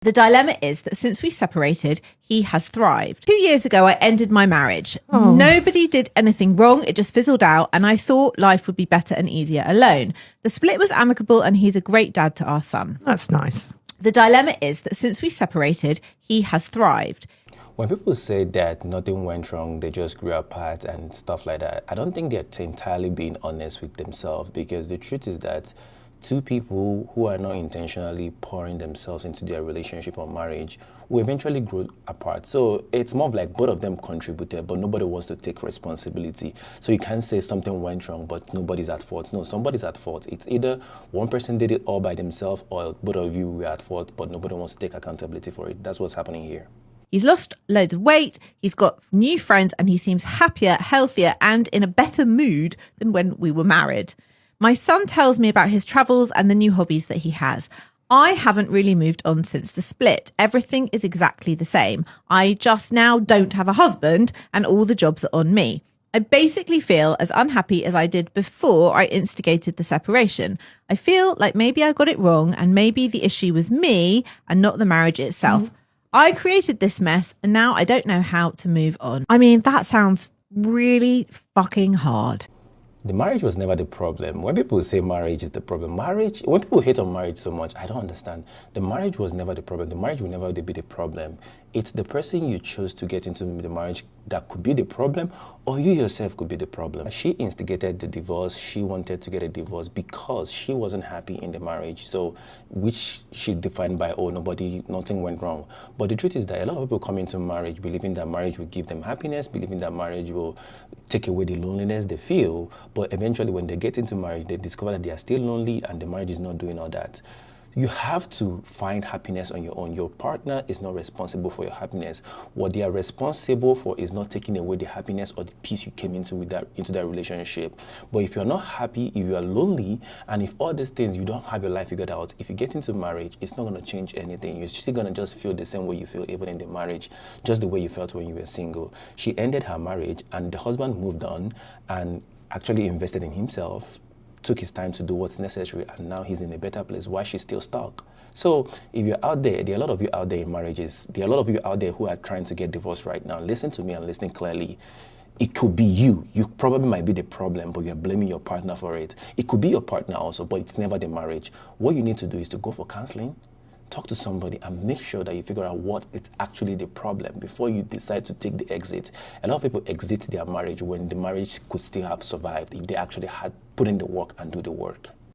The dilemma is that since we separated, he has thrived. 2 years ago, I ended my marriage. Nobody did anything wrong. It just fizzled out. And I thought life would be better and easier alone. The split was amicable and he's a great dad to our son. That's nice. The dilemma is that since we separated, he has thrived. When people say that nothing went wrong, they just grew apart and stuff like that, I don't think they're entirely being honest with themselves, because the truth is that two people who are not intentionally pouring themselves into their relationship or marriage will eventually grow apart. So it's more of like both of them contributed, but nobody wants to take responsibility. So you can't say something went wrong, but nobody's at fault. No, somebody's at fault. It's either one person did it all by themselves, or both of you were at fault, but nobody wants to take accountability for it. That's what's happening here. He's lost loads of weight, he's got new friends, and he seems happier, healthier, and in a better mood than when we were married. My son tells me about his travels and the new hobbies that he has. I haven't really moved on since the split. Everything is exactly the same. I just now don't have a husband and all the jobs are on me. I basically feel as unhappy as I did before I instigated the separation. I feel like maybe I got it wrong and maybe the issue was me and not the marriage itself. I created this mess and now I don't know how to move on. I mean, that sounds really fucking hard. The marriage was never the problem. When people say marriage is the problem, when people hate on marriage so much, I don't understand. The marriage was never the problem. The marriage will never be the problem. It's the person you chose to get into the marriage that could be the problem, or you yourself could be the problem. She instigated the divorce. She wanted to get a divorce because she wasn't happy in the marriage. So, which she defined by, nothing went wrong. But the truth is that a lot of people come into marriage believing that marriage will give them happiness, believing that marriage will take away the loneliness they feel. But eventually when they get into marriage, they discover that they are still lonely and the marriage is not doing all that. You have to find happiness on your own. Your partner is not responsible for your happiness. What they are responsible for is not taking away the happiness or the peace you came into that relationship. But if you're not happy, if you are lonely, and if all these things, you don't have your life figured out, if you get into marriage, it's not going to change anything. You're still going to just feel the same way you feel even in the marriage, just the way you felt when you were single. She ended her marriage and the husband moved on and actually invested in himself, took his time to do what's necessary, and now he's in a better place while she's still stuck. So if you're out there are a lot of you out there in marriages, there are a lot of you out there who are trying to get divorced right now. Listen to me and listen clearly. It could be you. You probably might be the problem, but you're blaming your partner for it. It could be your partner also, but it's never the marriage. What you need to do is to go for counseling, talk to somebody, and make sure that you figure out what is actually the problem before you decide to take the exit. A lot of people exit their marriage when the marriage could still have survived if they actually had put in the work and do the work.